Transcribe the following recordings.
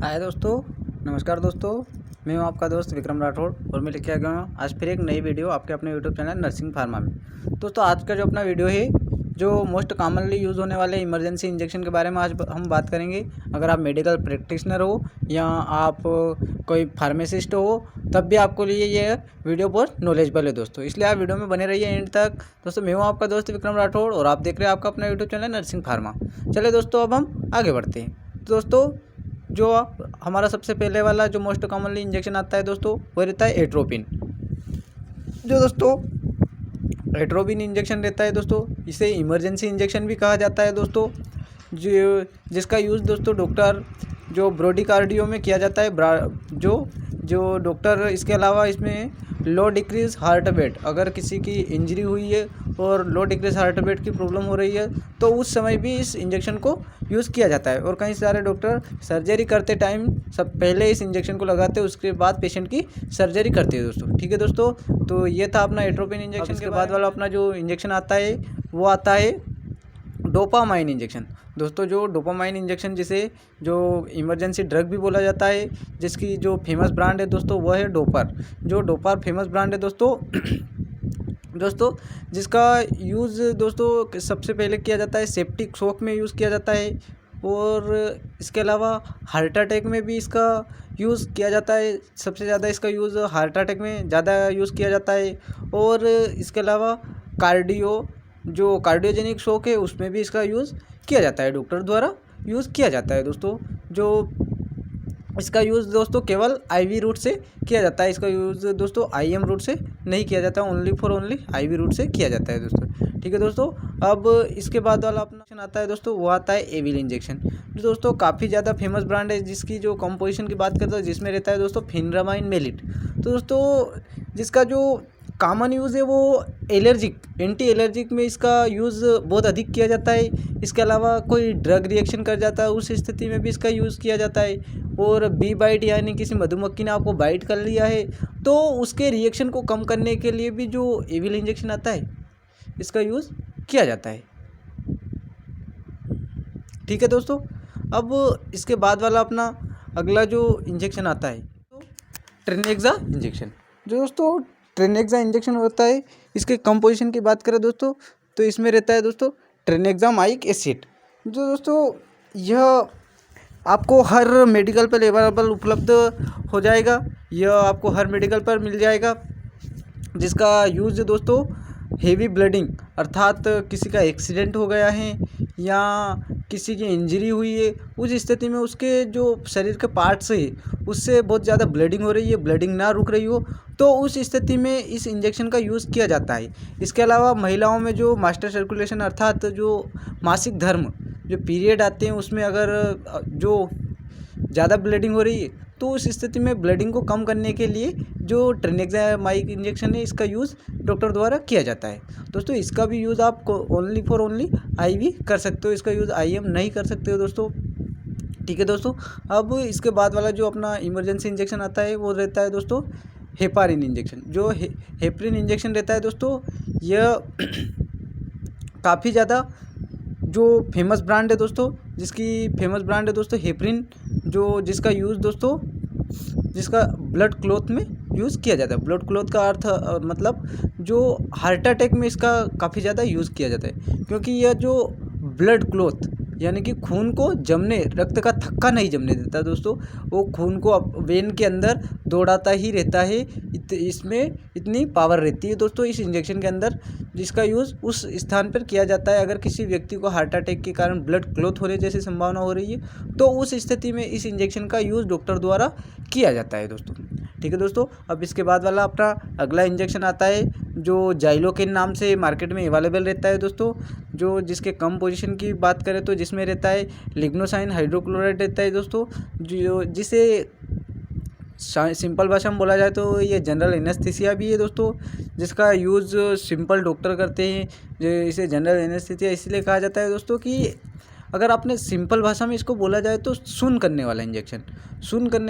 हाय दोस्तों, नमस्कार दोस्तों। मैं हूं आपका दोस्त विक्रम राठौड़ और मैं लेके आ गया हूं आज फिर एक नई वीडियो आपके अपने यूट्यूब चैनल नर्सिंग फार्मा में। दोस्तों आज का जो अपना वीडियो है जो मोस्ट कॉमनली यूज़ होने वाले इमरजेंसी इंजेक्शन के बारे में आज हम बात करेंगे। अगर आप मेडिकल प्रैक्टिशनर हो या आप कोई फार्मासिस्ट हो तब भी आपको लिए ये वीडियो बहुत नॉलेजेबल है दोस्तों, इसलिए आप वीडियो में बने रहिए एंड तक। दोस्तों मैं हूँ आपका दोस्त विक्रम राठौड़ और आप देख रहे हैं आपका अपना यूट्यूब चैनल नर्सिंग फार्मा। चलिए दोस्तों अब हम आगे बढ़ते हैं। दोस्तों जो हमारा सबसे पहले वाला जो मोस्ट कॉमनली इंजेक्शन आता है दोस्तों वो रहता है एट्रोपिन। जो दोस्तों एट्रोपिन इंजेक्शन रहता है दोस्तों इसे इमरजेंसी इंजेक्शन भी कहा जाता है दोस्तों, जो जिसका यूज़ दोस्तों डॉक्टर जो ब्रॉडीकार्डियो में किया जाता है। जो डॉक्टर इसके अलावा इसमें लो डिक्रीज हार्ट बीट, अगर किसी की इंजरी हुई है और लो डिक्रीज हार्ट बीट की प्रॉब्लम हो रही है तो उस समय भी इस इंजेक्शन को यूज़ किया जाता है। और कई सारे डॉक्टर सर्जरी करते टाइम सब पहले इस इंजेक्शन को लगाते हैं, उसके बाद पेशेंट की सर्जरी करते हैं दोस्तों। ठीक है दोस्तों, तो ये था अपना एट्रोपिन इंजेक्शन। के बाद वाला अपना जो इंजेक्शन आता है वो आता है डोपामाइन इंजेक्शन। दोस्तों जो डोपामाइन इंजेक्शन जिसे जो इमरजेंसी ड्रग भी बोला जाता है, जिसकी जो फेमस ब्रांड है दोस्तों वो है डोपर। जो डोपर फेमस ब्रांड है दोस्तों दोस्तों जिसका यूज़ दोस्तों सबसे पहले किया जाता है सेप्टिक शॉक में यूज़ किया जाता है, और इसके अलावा हार्ट अटैक में भी इसका यूज़ किया जाता है। सबसे ज़्यादा इसका यूज़ हार्ट अटैक में ज़्यादा यूज़ किया जाता है, और इसके अलावा जो कार्डियोजेनिक शॉक है उसमें भी इसका यूज़ किया जाता है, डॉक्टर द्वारा यूज़ किया जाता है दोस्तों। जो इसका यूज़ दोस्तों केवल आईवी रूट से किया जाता है, इसका यूज़ दोस्तों आईएम रूट से नहीं किया जाता, ओनली आईवी रूट से किया जाता है दोस्तों। ठीक है दोस्तों, अब इसके बाद वाला अपना आता है दोस्तों वो आता है एविल इंजेक्शन, जो दोस्तों काफ़ी ज़्यादा फेमस ब्रांड है, जिसकी जो कंपोजिशन की बात करते हैं जिसमें रहता है दोस्तों फेनरामाइन मेलिट। तो दोस्तों जिसका जो कॉमन यूज़ है वो एंटी एलर्जिक में इसका यूज़ बहुत अधिक किया जाता है। इसके अलावा कोई ड्रग रिएक्शन कर जाता है उस स्थिति में भी इसका यूज़ किया जाता है। और बी बाइट यानी किसी मधुमक्खी ने आपको बाइट कर लिया है तो उसके रिएक्शन को कम करने के लिए भी जो एविल इंजेक्शन आता है इसका यूज़ किया जाता है। ठीक है दोस्तों, अब इसके बाद वाला अपना अगला जो इंजेक्शन आता है ट्रेनेक्सा इंजेक्शन। जो दोस्तों ट्रेनेक्सा इंजेक्शन होता है इसके कंपोजिशन की बात करें दोस्तों तो इसमें रहता है दोस्तों ट्रेनेक्सामाइक एसिड। जो दोस्तों यह आपको हर मेडिकल पर अवेलेबल उपलब्ध हो जाएगा, यह आपको हर मेडिकल पर मिल जाएगा। जिसका यूज़ दोस्तों हेवी ब्लीडिंग अर्थात किसी का एक्सीडेंट हो गया है या किसी की इंजरी हुई है, उस स्थिति में उसके जो शरीर के पार्ट्स है उससे बहुत ज़्यादा ब्लीडिंग हो रही है, ब्लीडिंग ना रुक रही हो, तो उस स्थिति में इस इंजेक्शन का यूज़ किया जाता है। इसके अलावा महिलाओं में जो मास्टर सर्कुलेशन अर्थात जो मासिक धर्म जो पीरियड आते हैं उसमें अगर जो ज़्यादा ब्लीडिंग हो रही है तो उस स्थिति में ब्लीडिंग को कम करने के लिए जो ट्रेनेक्सामाइक इंजेक्शन है इसका यूज़ डॉक्टर द्वारा किया जाता है। दोस्तों इसका भी यूज़ आप ओनली आईवी कर सकते हो, इसका यूज़ आईएम नहीं कर सकते हो दोस्तों। ठीक है दोस्तों, अब इसके बाद वाला जो अपना इमरजेंसी इंजेक्शन आता है वो रहता है दोस्तों हेपारिन इंजेक्शन। जो हेपरिन इंजेक्शन रहता है दोस्तों यह काफ़ी ज़्यादा जो फेमस ब्रांड है दोस्तों, जिसकी फेमस ब्रांड है दोस्तों हेपरिन, जो जिसका यूज़ दोस्तों जिसका ब्लड क्लॉथ में यूज़ किया जाता है। ब्लड क्लॉथ का अर्थ मतलब जो हार्ट अटैक में इसका काफ़ी ज़्यादा यूज़ किया जाता है, क्योंकि यह जो ब्लड क्लॉथ यानी कि खून को जमने, रक्त का थक्का नहीं जमने देता दोस्तों, वो खून को वेन के अंदर दौड़ाता ही रहता है। इसमें इतनी पावर रहती है दोस्तों इस इंजेक्शन के अंदर, जिसका यूज़ उस स्थान पर किया जाता है। अगर किसी व्यक्ति को हार्ट अटैक के कारण ब्लड क्लॉथ होने जैसी संभावना हो रही है तो उस स्थिति में इस इंजेक्शन का यूज़ डॉक्टर द्वारा किया जाता है दोस्तों। ठीक है दोस्तों, अब इसके बाद वाला अपना अगला इंजेक्शन आता है जो जाइलोकेन नाम से मार्केट में अवेलेबल रहता है दोस्तों। जो जिसके कम पोजीशन की बात करें तो जिसमें रहता है लिग्नोसाइन हाइड्रोक्लोराइड रहता है दोस्तों, जो जिसे सिंपल भाषा में बोला जाए तो ये जनरल एनेस्थीसिया भी है दोस्तों, जिसका यूज़ सिंपल डॉक्टर करते हैं। जो इसे जनरल एनेस्थीसिया इसलिए कहा जाता है दोस्तों कि अगर आपने सिंपल भाषा में इसको बोला जाए तो सुन्न करने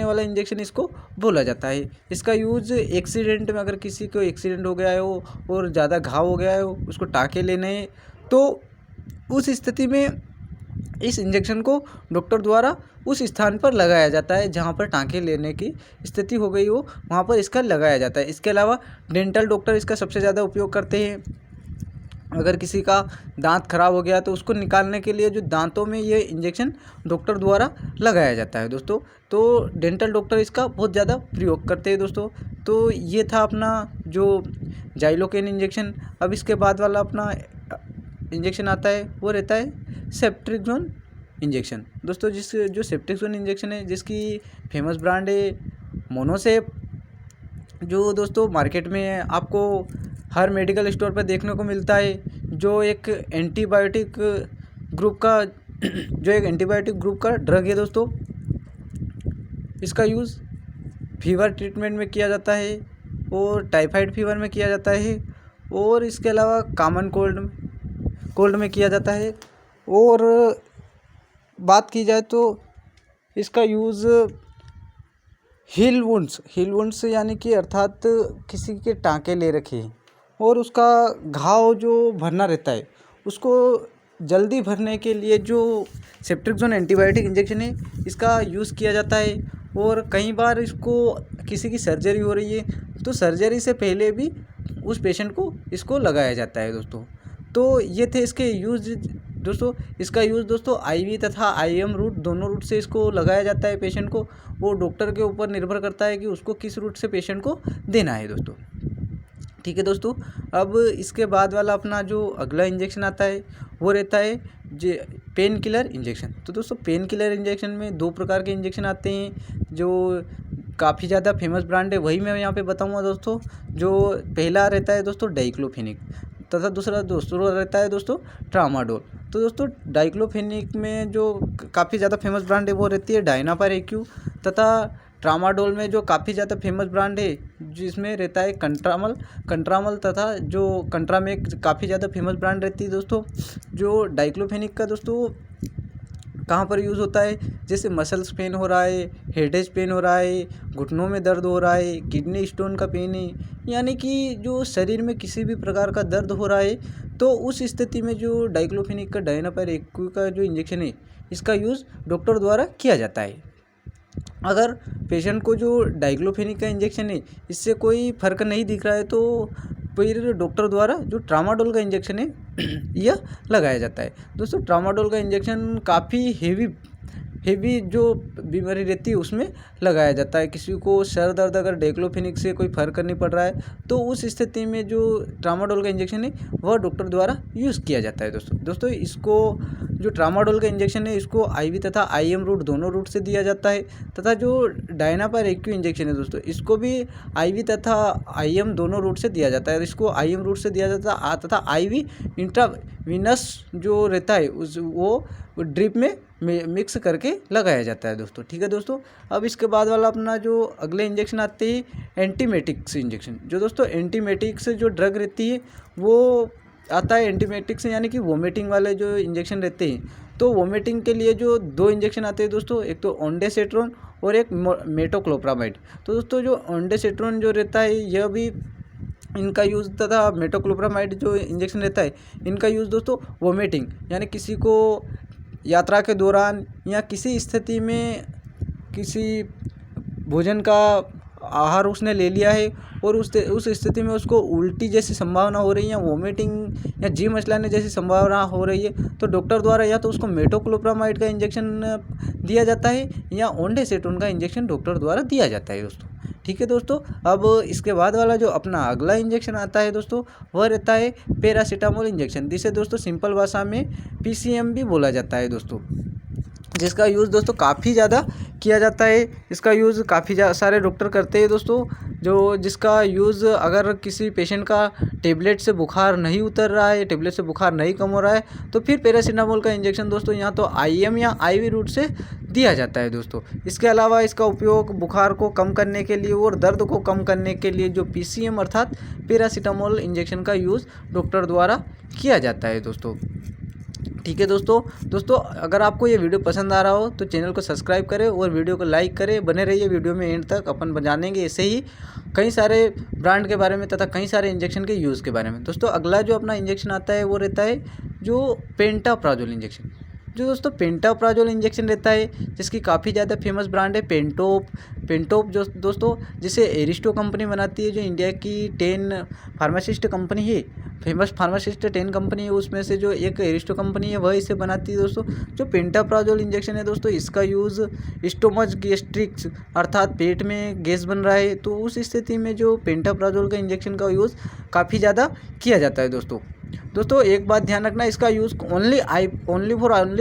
वाला इंजेक्शन इसको बोला जाता है। इसका यूज़ एक्सीडेंट में, अगर किसी को एक्सीडेंट हो गया हो और ज़्यादा घाव हो गया हो, उसको टाँके लेने हैं तो उस स्थिति में इस इंजेक्शन को डॉक्टर द्वारा उस स्थान पर लगाया जाता है जहाँ पर टाँके लेने की स्थिति हो गई हो, वहाँ पर इसका लगाया जाता है। इसके अलावा डेंटल डॉक्टर इसका सबसे ज़्यादा उपयोग करते हैं। अगर किसी का दांत खराब हो गया तो उसको निकालने के लिए जो दांतों में ये इंजेक्शन डॉक्टर द्वारा लगाया जाता है दोस्तों। तो डेंटल डॉक्टर इसका बहुत ज़्यादा प्रयोग करते हैं दोस्तों। तो ये था अपना जो जाइलोकेन इंजेक्शन। अब इसके बाद वाला अपना इंजेक्शन आता है वो रहता है सेफ्ट्रिक्सोन इंजेक्शन दोस्तों। जो सेफ्ट्रिक्सोन इंजेक्शन है जिसकी फेमस ब्रांड है मोनोसेफ, जो दोस्तों मार्केट में आपको हर मेडिकल स्टोर पर देखने को मिलता है। जो एक एंटीबायोटिक ग्रुप का ड्रग है दोस्तों। इसका यूज़ फीवर ट्रीटमेंट में किया जाता है और टाइफाइड फीवर में किया जाता है और इसके अलावा कॉमन कोल्ड में किया जाता है। और बात की जाए तो इसका यूज़ हील वुंड्स यानी कि अर्थात किसी के टाँके ले रखे हैं और उसका घाव जो भरना रहता है उसको जल्दी भरने के लिए जो सेफ्ट्रिक्सोन एंटीबायोटिक इंजेक्शन है इसका यूज़ किया जाता है। और कई बार इसको किसी की सर्जरी हो रही है तो सर्जरी से पहले भी उस पेशेंट को इसको लगाया जाता है दोस्तों। तो ये थे इसके यूज़ दोस्तों। इसका यूज़ दोस्तों आईवी तथा आईएम रूट दोनों रूट से इसको लगाया जाता है पेशेंट को। वो डॉक्टर के ऊपर निर्भर करता है कि उसको किस रूट से पेशेंट को देना है दोस्तों। ठीक है दोस्तों। अब इसके बाद वाला अपना जो अगला इंजेक्शन आता है वो रहता है पेन किलर इंजेक्शन। तो दोस्तों पेन किलर इंजेक्शन में दो प्रकार के इंजेक्शन आते हैं जो काफ़ी ज़्यादा फेमस ब्रांड है, वही मैं यहाँ पे बताऊँगा दोस्तों। जो पहला रहता है दोस्तों डाइक्लोफेनिक तथा दूसरा रहता है दोस्तों ट्रामाडोल। तो दोस्तों डाइक्लोफेनिक में जो काफ़ी ज़्यादा फेमस ब्रांड है वो रहती है डायनापार एक्यू तथा ट्रामाडोल में जो काफ़ी ज़्यादा फेमस ब्रांड है जिसमें रहता है कंट्रामल तथा जो कंट्रामेक काफ़ी ज़्यादा फेमस ब्रांड रहती है दोस्तों। जो डाइक्लोफेनिक का दोस्तों कहाँ पर यूज़ होता है, जैसे मसल्स पेन हो रहा है, हेडेज पेन हो रहा है, घुटनों में दर्द हो रहा है, किडनी स्टोन का पेन है, यानी कि जो शरीर में किसी भी प्रकार का दर्द हो रहा है तो उस स्थिति में जो डाइक्लोफेनिक का डायनापार एक्यू का जो इंजेक्शन है इसका यूज़ डॉक्टर द्वारा किया जाता है। अगर पेशेंट को जो डाइक्लोफेनिक का इंजेक्शन है इससे कोई फ़र्क नहीं दिख रहा है तो फिर डॉक्टर द्वारा जो ट्रामाडोल का इंजेक्शन है यह लगाया जाता है दोस्तों। ट्रामाडोल का इंजेक्शन काफ़ी हेवी जो बीमारी रहती है उसमें लगाया जाता है। किसी को सर दर्द अगर डाइक्लोफेनिक से कोई फ़र्क नहीं पड़ रहा है तो उस स्थिति में जो ट्रामाडोल का इंजेक्शन है वह डॉक्टर द्वारा यूज़ किया जाता है दोस्तों। इसको जो ट्रामाडोल का इंजेक्शन है इसको आईवी तथा आईएम रूट दोनों रूट से दिया जाता है तथा जो डायनापार एक्यू इंजेक्शन है दोस्तों इसको भी आईवी तथा आईएम दोनों रूट से दिया जाता है। इसको आईएम रूट से दिया जाता है तथा आईवी इंट्रावीनस जो रहता है वो ड्रिप में मिक्स करके लगाया जाता है दोस्तों। ठीक है दोस्तों। अब इसके बाद वाला अपना जो अगले इंजेक्शन आते हैं एंटीमेटिक्स इंजेक्शन। जो दोस्तों एंटीमेटिक्स जो ड्रग रहती है वो आता है एंटीमेटिक्स यानी कि वोमिटिंग वाले जो इंजेक्शन रहते हैं। तो वोमिटिंग के लिए जो दो इंजेक्शन आते हैं दोस्तों, एक तो ओंडेसेट्रोन और एक मेटोक्लोप्रामाइड। तो दोस्तों जो ओंडेसेट्रोन जो रहता है यह भी इनका यूज़ तथा मेटोक्लोप्रामाइड जो इंजेक्शन रहता है इनका यूज़ दोस्तों वोमिटिंग यानी किसी को यात्रा के दौरान या किसी स्थिति में किसी भोजन का आहार उसने ले लिया है और उस स्थिति में उसको उल्टी जैसी संभावना हो रही है या वोमिटिंग या जी मचलाने जैसी संभावना हो रही है तो डॉक्टर द्वारा या तो उसको मेटोक्लोप्रामाइड का इंजेक्शन दिया जाता है या ओंडेसेट्रोन का इंजेक्शन डॉक्टर द्वारा दिया जाता है दोस्तों। ठीक है दोस्तों। अब इसके बाद वाला जो अपना अगला इंजेक्शन आता है दोस्तों वह रहता है पैरासीटामोल इंजेक्शन, जिसे दोस्तों सिंपल भाषा में पीसीएम भी बोला जाता है दोस्तों, जिसका यूज़ दोस्तों काफ़ी ज़्यादा किया जाता है। इसका यूज़ काफ़ी सारे डॉक्टर करते हैं दोस्तों। जिसका यूज़ अगर किसी पेशेंट का टेबलेट से बुखार नहीं उतर रहा है, टेबलेट से बुखार नहीं कम हो रहा है तो फिर पैरासीटामोल का इंजेक्शन दोस्तों यहाँ तो आईएम या आईवी रूट से दिया जाता है दोस्तों। इसके अलावा इसका उपयोग बुखार को कम करने के लिए और दर्द को कम करने के लिए जो पीसीएम अर्थात पैरासीटामोल इंजेक्शन का यूज़ डॉक्टर द्वारा किया जाता है दोस्तों। ठीक है दोस्तों अगर आपको ये वीडियो पसंद आ रहा हो तो चैनल को सब्सक्राइब करें और वीडियो को लाइक करें। बने रहिए वीडियो में एंड तक, अपन जानेंगे ऐसे ही कई सारे ब्रांड के बारे में तथा कई सारे इंजेक्शन के यूज़ के बारे में। दोस्तों अगला जो अपना इंजेक्शन आता है वो रहता है जो पेंटाप्राजोल इंजेक्शन। जो दोस्तों पेंटाप्राजोल इंजेक्शन रहता है, जिसकी काफ़ी ज़्यादा फेमस ब्रांड है पेंटोप जो दोस्तों, जिसे एरिस्टो कंपनी बनाती है, जो इंडिया की 10 फार्मासिस्ट कंपनी है, फेमस फार्मासिस्ट 10 कंपनी है, उसमें से जो एक एरिस्टो कंपनी है वह इसे बनाती है दोस्तों। जो पेंटाप्राजोल इंजेक्शन है दोस्तों, इसका यूज़ स्टोमच गैस्ट्रिक्स अर्थात पेट में गैस बन रहा है, तो उस स्थिति में जो पेंटाप्राजोल का इंजेक्शन का यूज़ काफ़ी ज़्यादा किया जाता है दोस्तों। एक बात ध्यान रखना, इसका यूज़ ओनली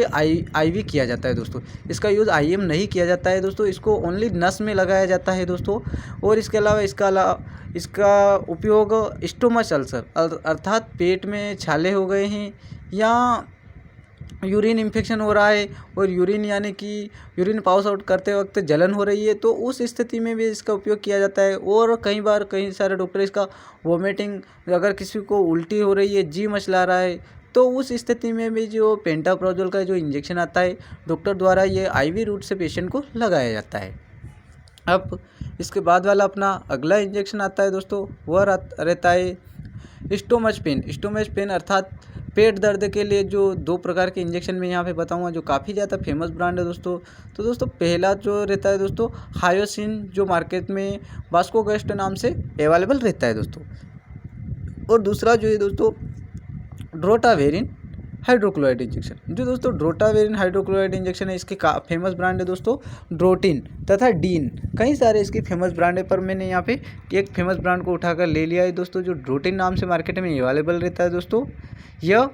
आईवी किया जाता है दोस्तों। इसका यूज़ आईएम नहीं किया जाता है दोस्तों, इसको ओनली नस में लगाया जाता है दोस्तों। और इसके अलावा इसका उपयोग स्टोमच अल्सर अर्थात पेट में छाले हो गए हैं या यूरिन इन्फेक्शन हो रहा है और यूरिन यानी कि यूरिन पास आउट करते वक्त जलन हो रही है, तो उस स्थिति में भी इसका उपयोग किया जाता है। और कई सारे डॉक्टर इसका वोमिटिंग, अगर किसी को उल्टी हो रही है, जी मचला रहा है, तो उस स्थिति में भी जो पेंटाप्राजोल का जो इंजेक्शन आता है, डॉक्टर द्वारा ये आईवी रूट से पेशेंट को लगाया जाता है। अब इसके बाद वाला अपना अगला इंजेक्शन आता है दोस्तों, वह रहता है स्टोमच पेन अर्थात पेट दर्द के लिए जो 2 प्रकार के इंजेक्शन मैं यहाँ पे बताऊँगा, जो काफ़ी ज़्यादा फेमस ब्रांड है दोस्तों। तो दोस्तों पहला जो रहता है दोस्तों हायोसिन, जो मार्केट में वास्कोगस्ट नाम से अवेलेबल रहता है दोस्तों। और दूसरा जो है दोस्तों ड्रोटावेरिन हाइड्रोक्लोराइड इंजेक्शन, जो दोस्तों ड्रोटावेरिन हाइड्रोक्लोराइड इंजेक्शन है, इसके फेमस ब्रांड है दोस्तों ड्रोटिन तथा डीन। कई सारे इसकी फेमस ब्रांड है, पर मैंने यहाँ पे एक फेमस ब्रांड को उठाकर ले लिया है दोस्तों, जो ड्रोटिन नाम से मार्केट में अवेलेबल रहता है दोस्तों। यह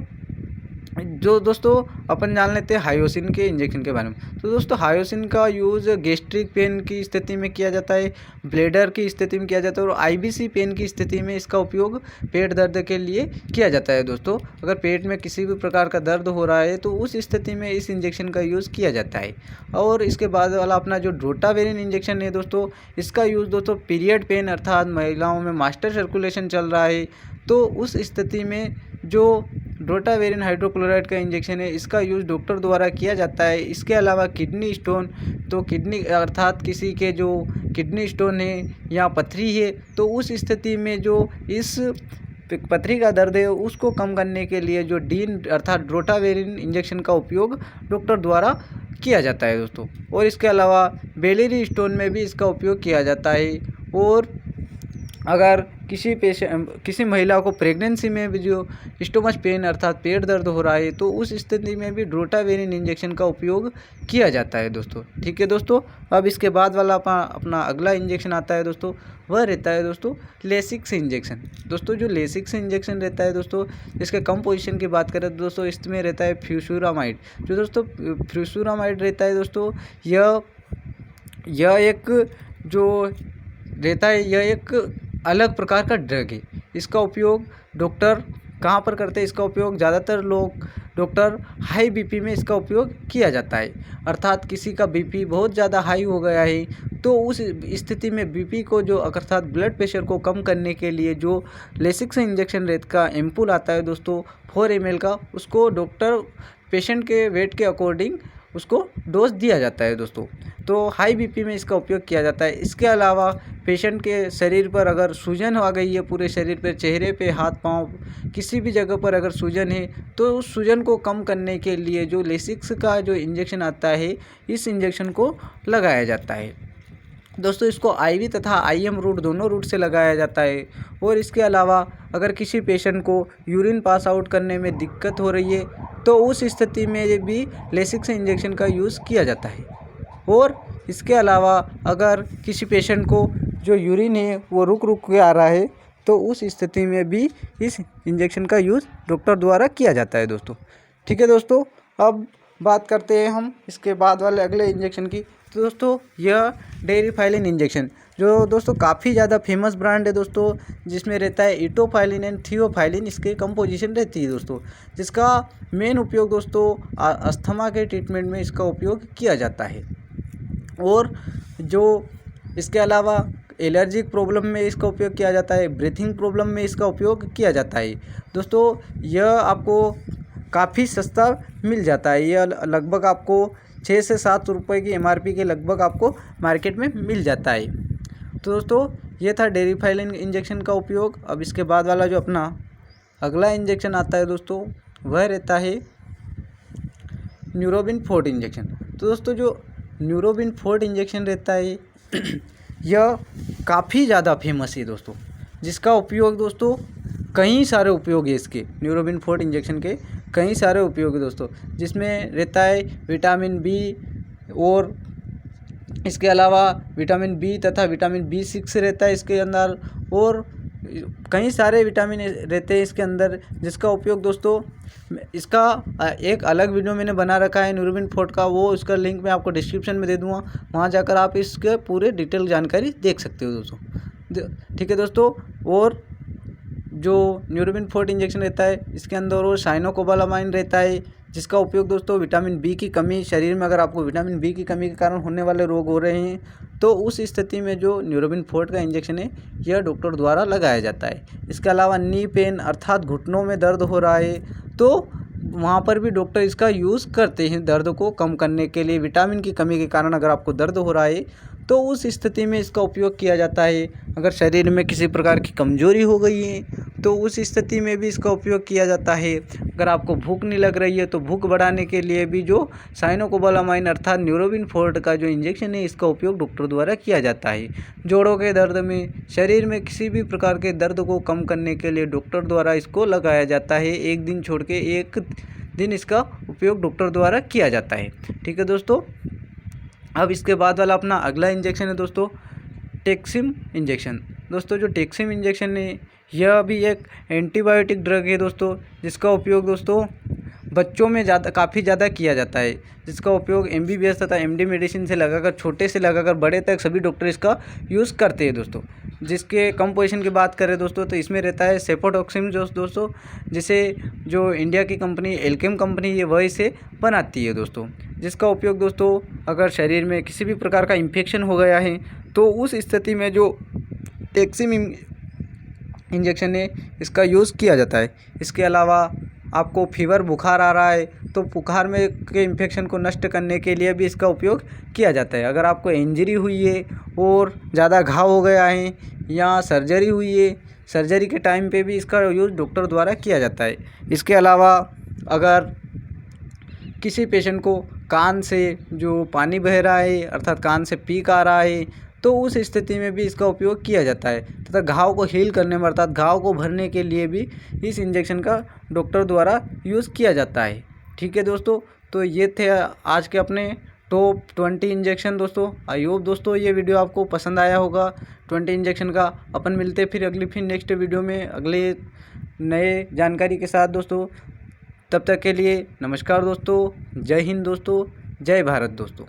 जो दोस्तों अपन जान लेते हैं हायोसिन के इंजेक्शन के बारे में। तो दोस्तों हायोसिन का यूज़ गैस्ट्रिक पेन की स्थिति में किया जाता है, ब्लेडर की स्थिति में किया जाता है, और आईबीसी पेन की स्थिति में इसका उपयोग पेट दर्द के लिए किया जाता है दोस्तों। अगर पेट में किसी भी प्रकार का दर्द हो रहा है तो उस स्थिति में इस इंजेक्शन का यूज़ किया जाता है। और इसके बाद वाला अपना जो ड्रोटावेरिन इंजेक्शन है दोस्तों, इसका यूज़ दोस्तों पीरियड पेन अर्थात महिलाओं में मास्टर सर्कुलेशन चल रहा है, तो उस स्थिति में जो ड्रोटावेरिन हाइड्रोक्लोराइड का इंजेक्शन है, इसका यूज़ डॉक्टर द्वारा किया जाता है। इसके अलावा किडनी स्टोन, तो किडनी अर्थात किसी के जो किडनी स्टोन है या पथरी है, तो उस स्थिति में जो इस पथरी का दर्द है उसको कम करने के लिए जो डीन अर्थात ड्रोटावेरिन इंजेक्शन का उपयोग डॉक्टर द्वारा किया जाता है दोस्तों। और इसके अलावा बेलिरी स्टोन में भी इसका उपयोग किया जाता है। और अगर किसी महिला को प्रेगनेंसी में भी जो स्टोमच पेन अर्थात पेट दर्द हो रहा है, तो उस स्थिति में भी ड्रोटावेरिन इंजेक्शन का उपयोग किया जाता है दोस्तों। ठीक है दोस्तों, अब इसके बाद वाला अपना अगला इंजेक्शन आता है दोस्तों, वह रहता है दोस्तों लेसिक्स इंजेक्शन। दोस्तों जो लेसिक्स इंजेक्शन रहता है दोस्तों, इसके कंपोजिशन की बात करें तो दोस्तों इसमें रहता है फ्यूसुरामाइड। जो दोस्तों फ्यूसुरामाइड रहता है दोस्तों, यह एक जो रहता है, यह एक अलग प्रकार का ड्रग है। इसका उपयोग डॉक्टर कहाँ पर करते हैं, इसका उपयोग ज़्यादातर लोग डॉक्टर हाई बीपी में इसका उपयोग किया जाता है। अर्थात किसी का बीपी बहुत ज़्यादा हाई हो गया है, तो उस स्थिति में बीपी को जो अर्थात ब्लड प्रेशर को कम करने के लिए जो लेसिक्स इंजेक्शन रेट का एम्पूल आता है दोस्तों 4 ml का, उसको डॉक्टर पेशेंट के वेट के अकॉर्डिंग उसको डोज दिया जाता है दोस्तों। तो हाई बीपी में इसका उपयोग किया जाता है। इसके अलावा पेशेंट के शरीर पर अगर सूजन आ गई है, पूरे शरीर पर, चेहरे पे, हाथ पांव, किसी भी जगह पर अगर सूजन है, तो उस सूजन को कम करने के लिए जो लेसिक्स का जो इंजेक्शन आता है, इस इंजेक्शन को लगाया जाता है दोस्तों। इसको आईवी तथा आईएम रूट दोनों रूट से लगाया जाता है। और इसके अलावा अगर किसी पेशेंट को यूरिन पास आउट करने में दिक्कत हो रही है, तो उस स्थिति में भी लेसिक्स इंजेक्शन का यूज़ किया जाता है। और इसके अलावा अगर किसी पेशेंट को जो यूरिन है वो रुक के आ रहा है, तो उस स्थिति में भी इस इंजेक्शन का यूज़ डॉक्टर द्वारा किया जाता है दोस्तों। ठीक है दोस्तों, अब बात करते हैं हम इसके बाद वाले अगले इंजेक्शन की। तो दोस्तों यह डेरिफाइलिन इंजेक्शन, जो दोस्तों काफ़ी ज़्यादा फेमस ब्रांड है दोस्तों, जिसमें रहता है इटोफाइलिन एंड थियोफाइलिन, इसके कंपोजिशन रहती है दोस्तों, जिसका मेन उपयोग दोस्तों अस्थमा के ट्रीटमेंट में इसका उपयोग किया जाता है। और जो इसके अलावा एलर्जिक प्रॉब्लम में इसका उपयोग किया जाता है, ब्रीथिंग प्रॉब्लम में इसका उपयोग किया जाता है दोस्तों। यह आपको काफ़ी सस्ता मिल जाता है, यह लगभग आपको 6 से 7 रुपये की MRP के लगभग आपको मार्केट में मिल जाता है। तो दोस्तों ये था डेरिफाइलिन इंजेक्शन का उपयोग। अब इसके बाद वाला जो अपना अगला इंजेक्शन आता है दोस्तों, वह रहता है न्यूरोबिन फोर्ट इंजेक्शन। तो दोस्तों जो न्यूरोबिन फोर्ट इंजेक्शन रहता है यह काफ़ी ज़्यादा फेमस है दोस्तों, जिसका उपयोग दोस्तों कई सारे उपयोग है। इसके न्यूरोबिन फोर्ट इंजेक्शन के कई सारे उपयोग है दोस्तों, जिसमें रहता है विटामिन बी, और इसके अलावा विटामिन बी तथा विटामिन B6 रहता है इसके अंदर, और कई सारे विटामिन रहते हैं इसके अंदर, जिसका उपयोग दोस्तों इसका एक अलग वीडियो मैंने बना रखा है न्यूरोबिन फोर्ट का, वो उसका लिंक मैं आपको डिस्क्रिप्शन में दे दूँगा, वहाँ जाकर आप इसके पूरे डिटेल जानकारी देख सकते हो दोस्तों। ठीक है दोस्तों, और जो न्यूरोबिन फोर्ट इंजेक्शन रहता है इसके अंदर वो साइनोकोबालामाइन रहता है, जिसका उपयोग दोस्तों विटामिन बी की कमी शरीर में, अगर आपको विटामिन बी की कमी के कारण होने वाले रोग हो रहे हैं तो उस स्थिति में जो न्यूरोबिन फोर्ट का इंजेक्शन है यह डॉक्टर द्वारा लगाया जाता है। इसके अलावा नी पेन अर्थात घुटनों में दर्द हो रहा है तो वहाँ पर भी डॉक्टर इसका यूज़ करते हैं दर्द को कम करने के लिए। विटामिन की कमी के कारण अगर आपको दर्द हो रहा है तो उस स्थिति में इसका उपयोग किया जाता है। अगर शरीर में किसी प्रकार की कमजोरी हो गई है तो उस स्थिति में भी इसका उपयोग किया जाता है। अगर आपको भूख नहीं लग रही है तो भूख बढ़ाने के लिए भी जो साइनोकोबालामाइन अर्थात न्यूरोबिन फोर्ट का जो इंजेक्शन है इसका उपयोग डॉक्टर द्वारा किया जाता है। जोड़ों के दर्द में, शरीर में किसी भी प्रकार के दर्द को कम करने के लिए डॉक्टर द्वारा इसको लगाया जाता है। एक दिन छोड़ के एक दिन इसका उपयोग डॉक्टर द्वारा किया जाता है। ठीक है दोस्तों, अब इसके बाद वाला अपना अगला इंजेक्शन है दोस्तों टेक्सिम इंजेक्शन। दोस्तों जो टेक्सिम इंजेक्शन है यह भी एक एंटीबायोटिक ड्रग है दोस्तों, जिसका उपयोग दोस्तों बच्चों में काफ़ी ज़्यादा किया जाता है, जिसका उपयोग MBBS तथा MD मेडिसिन से लगाकर छोटे से लगाकर बड़े तक सभी डॉक्टर इसका यूज़ करते हैं दोस्तों। जिसके कंपोजिशन की बात करें दोस्तों तो इसमें रहता है सेफोटॉक्सिन दोस्तों, जिसे जो इंडिया की कंपनी एल्केम कंपनी है वह इसे बनाती है दोस्तों। जिसका उपयोग दोस्तों अगर शरीर में किसी भी प्रकार का इन्फेक्शन हो गया है तो उस स्थिति में जो टेक्सिम इंजेक्शन है इसका यूज़ किया जाता है। इसके अलावा आपको फीवर बुखार आ रहा है तो बुखार में के इन्फेक्शन को नष्ट करने के लिए भी इसका उपयोग किया जाता है। अगर आपको इंजरी हुई है और ज़्यादा घाव हो गया है या सर्जरी हुई है, सर्जरी के टाइम पे भी इसका यूज़ डॉक्टर द्वारा किया जाता है। इसके अलावा अगर किसी पेशेंट को कान से जो पानी बह रहा है अर्थात कान से पीक आ रहा है तो उस स्थिति में भी इसका उपयोग किया जाता है, तथा घाव को हील करने में अर्थात घाव को भरने के लिए भी इस इंजेक्शन का डॉक्टर द्वारा यूज़ किया जाता है। ठीक है दोस्तों, तो ये थे आज के अपने टॉप 20 इंजेक्शन दोस्तों। आई होप दोस्तों ये वीडियो आपको पसंद आया होगा 20 इंजेक्शन का। अपन मिलते फिर नेक्स्ट वीडियो में अगले नए जानकारी के साथ दोस्तों। तब तक के लिए नमस्कार दोस्तों, जय हिंद दोस्तों, जय भारत दोस्तों।